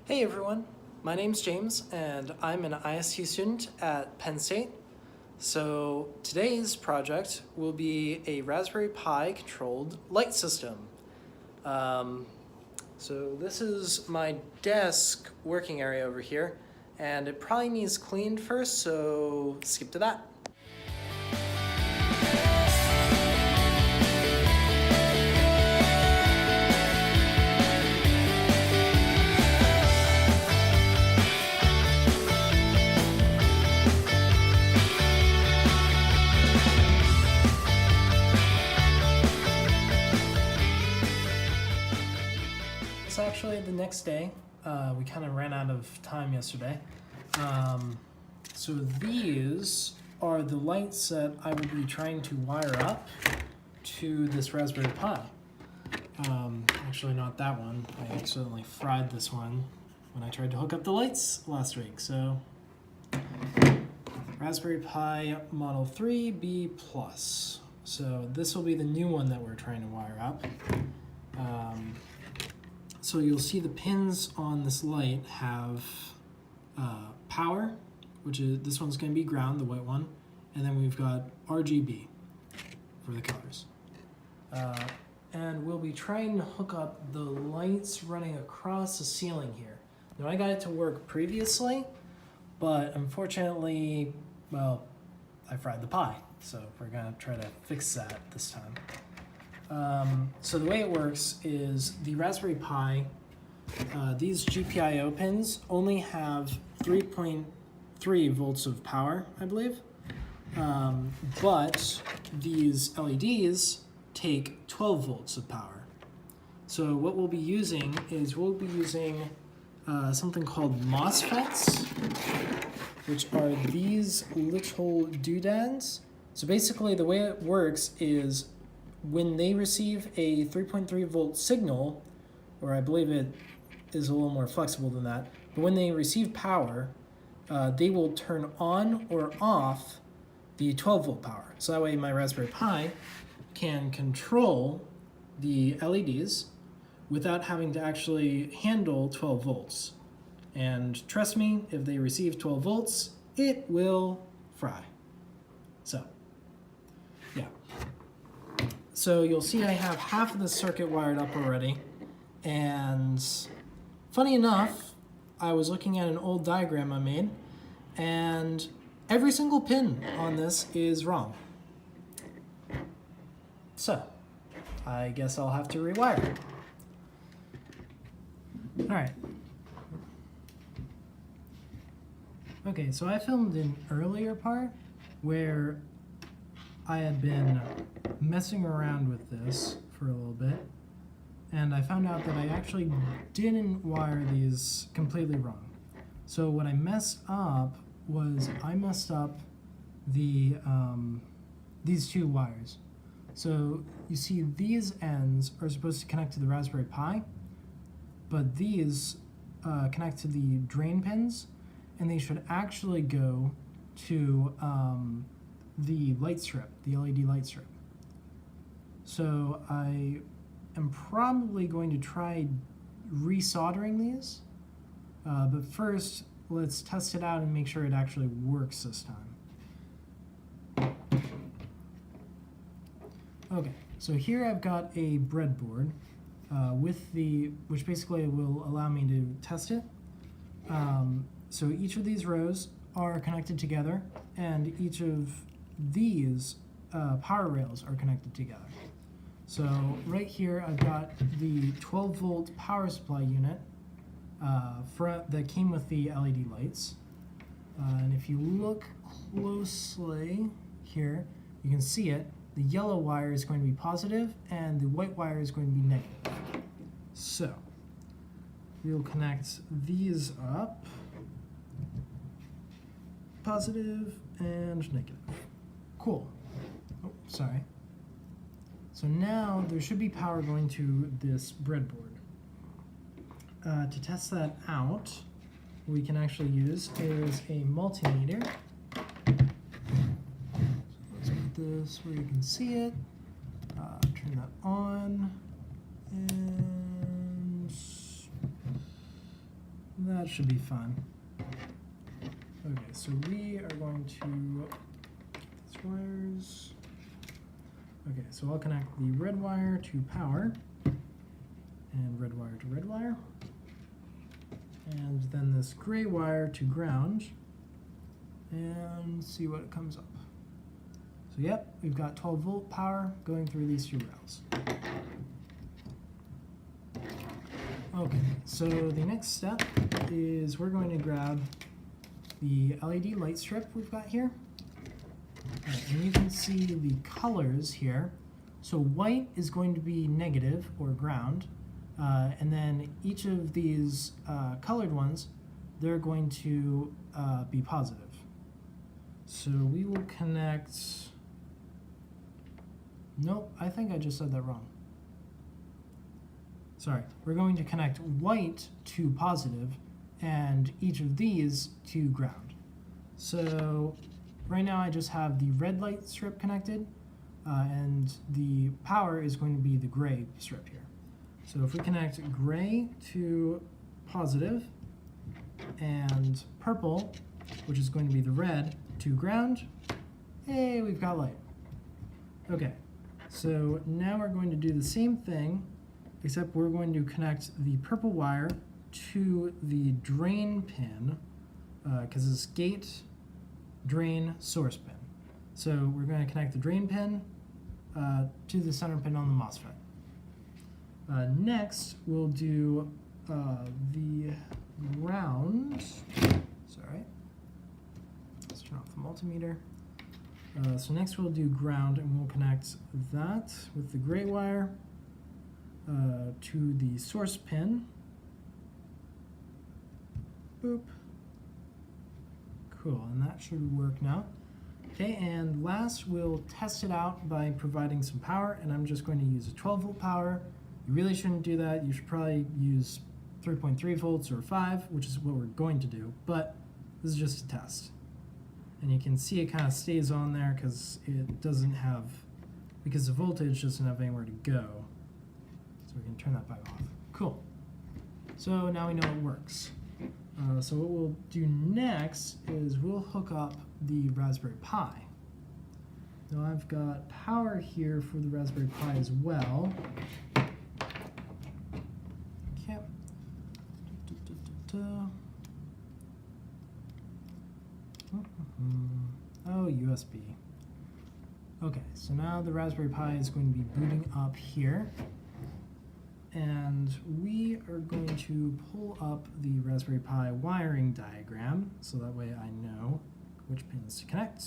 Hey everyone, my name's James and I'm an IST student at Penn State. So today's project will be a Raspberry Pi controlled light system. So this is my desk working area over here, and it probably needs cleaned first, so skip to that. It's actually the next day. We kind of ran out of time yesterday. So these are the lights that I will be trying to wire up to this Raspberry Pi. Actually not that one. I accidentally fried this one when I tried to hook up the lights last week. So Raspberry Pi Model 3 B+. So this will be the new one that we're trying to wire up. So you'll see the pins on this light have power, which is, this one's going to be ground, the white one, and then we've got RGB for the colors. And we'll be trying to hook up the lights running across the ceiling here. Now I got it to work previously, but unfortunately, well, I fried the Pi, so we're going to try to fix that this time. So the way it works is the Raspberry Pi, these GPIO pins only have 3.3 volts of power, I believe. But these LEDs take 12 volts of power. So what we'll be using is something called MOSFETs, which are these little doodads. So basically the way it works is when they receive a 3.3 volt signal, or I believe it is a little more flexible than that, but when they receive power, they will turn on or off the 12 volt power. So that way my Raspberry Pi can control the LEDs without having to actually handle 12 volts. And trust me, if they receive 12 volts, it will fry. So, yeah. So you'll see I have half of the circuit wired up already, and funny enough, I was looking at an old diagram I made, and every single pin on this is wrong. So, I guess I'll have to rewire it. Alright. Okay, so I filmed an earlier part where I had been messing around with this for a little bit, and I found out that I actually didn't wire these completely wrong. So what I messed up was I messed up the these two wires. So you see these ends are supposed to connect to the Raspberry Pi, but these connect to the drain pins, and they should actually go to the light strip, the LED light strip. So I am probably going to try resoldering these, but first let's test it out and make sure it actually works this time. Okay, so here I've got a breadboard which basically will allow me to test it. So each of these rows are connected together, and each of these power rails are connected together. So right here I've got the 12 volt power supply unit that came with the LED lights. And if you look closely here, you can see it. The yellow wire is going to be positive and the white wire is going to be negative. So we'll connect these up, positive and negative. Cool. Oh, sorry. So now there should be power going to this breadboard. To test that out, we can actually use is a multimeter. So let's put this where you can see it. Turn that on, and that should be fun. Okay, so we are going to these wires. Okay, so I'll connect the red wire to power and red wire to red wire, and then this gray wire to ground, and see what comes up. So yep, we've got 12 volt power going through these two rails. Okay, so the next step is we're going to grab the LED light strip we've got here. Right, and you can see the colors here. So white is going to be negative or ground, and then each of these colored ones, they're going to be positive. So we will connect, nope, I think I just said that wrong. Sorry, we're going to connect white to positive and each of these to ground. So right now I just have the red light strip connected, and the power is going to be the gray strip here. So if we connect gray to positive and purple, which is going to be the red, to ground, hey, we've got light. Okay, so now we're going to do the same thing, except we're going to connect the purple wire to the drain pin, because it's gate, drain, source pin. So we're going to connect the drain pin to the center pin on the MOSFET. Next, we'll do the ground. Sorry. Let's turn off the multimeter. So next we'll do ground, and we'll connect that with the gray wire to the source pin. Boop. Cool, and that should work now. Okay, and last we'll test it out by providing some power, and I'm just going to use a 12 volt power. You really shouldn't do that. You should probably use 3.3 volts or 5, which is what we're going to do, but this is just a test. And you can see it kind of stays on there because it doesn't have, because the voltage doesn't have anywhere to go. So we can turn that back off. Cool. So now we know it works. So what we'll do next is we'll hook up the Raspberry Pi. Now I've got power here for the Raspberry Pi as well. Okay. Oh, USB. Okay, so now the Raspberry Pi is going to be booting up here. And we are going to pull up the Raspberry Pi wiring diagram, so that way I know which pins to connect.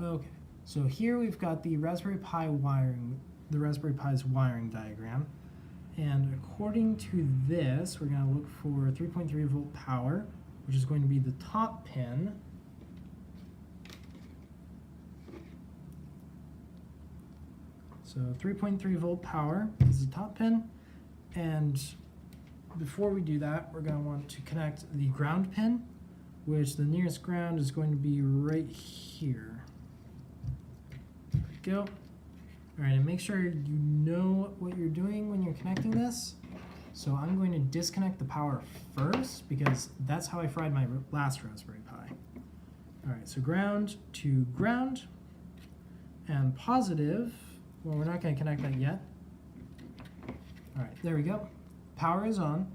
Okay, so here we've got the Raspberry Pi wiring, the Raspberry Pi's wiring diagram. And according to this, we're going to look for 3.3 volt power, which is going to be the top pin. So 3.3 volt power is the top pin, and before we do that, we're going to want to connect the ground pin, which the nearest ground is going to be right here. There we go. All right, and make sure you know what you're doing when you're connecting this. So I'm going to disconnect the power first because that's how I fried my last Raspberry Pi. All right, so ground to ground, and positive. Well, we're not going to connect that yet. All right, there we go. Power is on.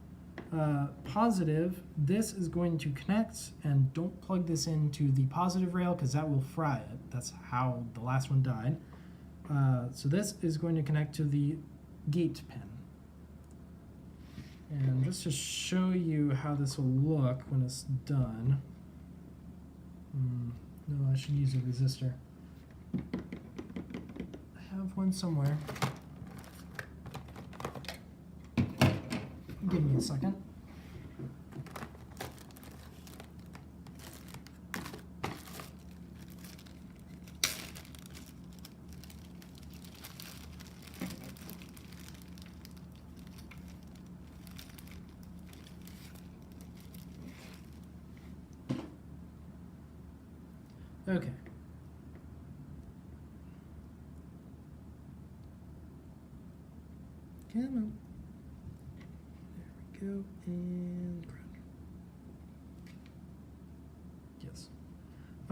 Positive, this is going to connect, and don't plug this into the positive rail because that will fry it. That's how the last one died. So this is going to connect to the gate pin. And just to show you how this will look when it's done. No, I should use a resistor. One somewhere. Give me a second. Okay. Come on. There we go, and ground. Yes.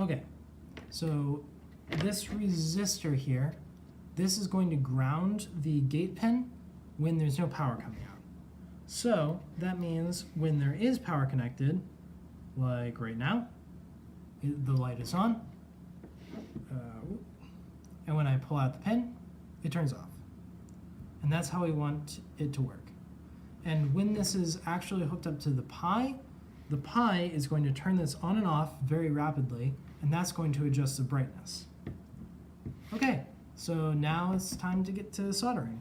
Okay, so this resistor here, this is going to ground the gate pin when there's no power coming out. So that means when there is power connected, like right now, the light is on, and when I pull out the pin, it turns off. And that's how we want it to work. And when this is actually hooked up to the Pi is going to turn this on and off very rapidly, and that's going to adjust the brightness. Okay, so now it's time to get to soldering.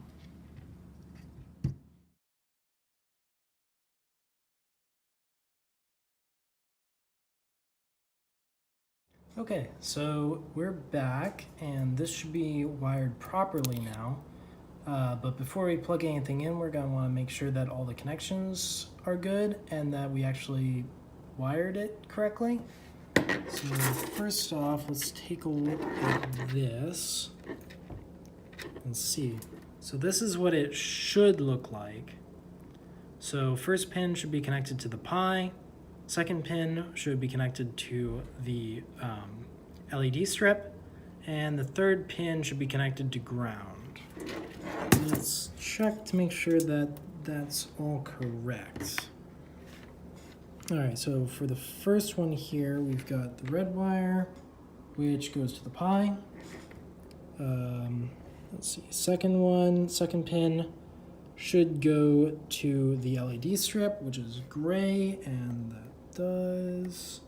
Okay, so we're back, and this should be wired properly now. But before we plug anything in, we're going to want to make sure that all the connections are good and that we actually wired it correctly. So first off, let's take a look at this and see. So this is what it should look like. So first pin should be connected to the Pi. Second pin should be connected to the LED strip. And the third pin should be connected to ground. Let's check to make sure that that's all correct. All right, so for the first one here, we've got the red wire, which goes to the Pi. Let's see, second pin should go to the LED strip, which is gray, and that does.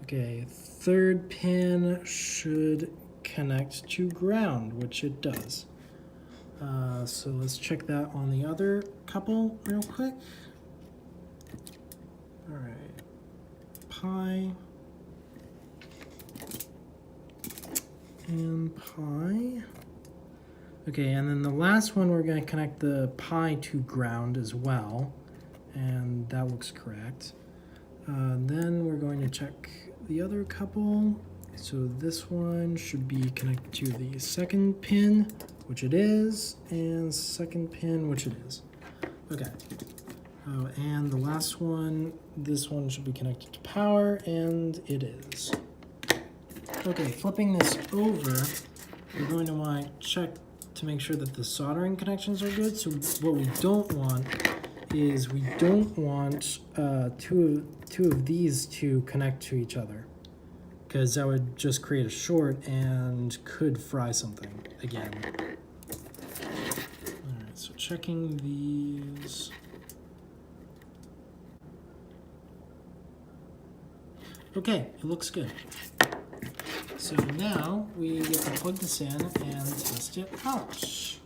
Okay, third pin should connect to ground, which it does. So let's check that on the other couple real quick. All right, Pi and Pi. Okay, and then the last one, we're going to connect the Pi to ground as well, and that looks correct. Then we're going to check the other couple. So this one should be connected to the second pin, which it is, and second pin, which it is. Okay. Oh, and the last one, this one should be connected to power, and it is. Okay, flipping this over, we're going to want to check to make sure that the soldering connections are good. So what we don't want is we don't want two of these to connect to each other, because that would just create a short and could fry something again. All right, so checking these. Okay, it looks good. So now we get to plug this in and test it out.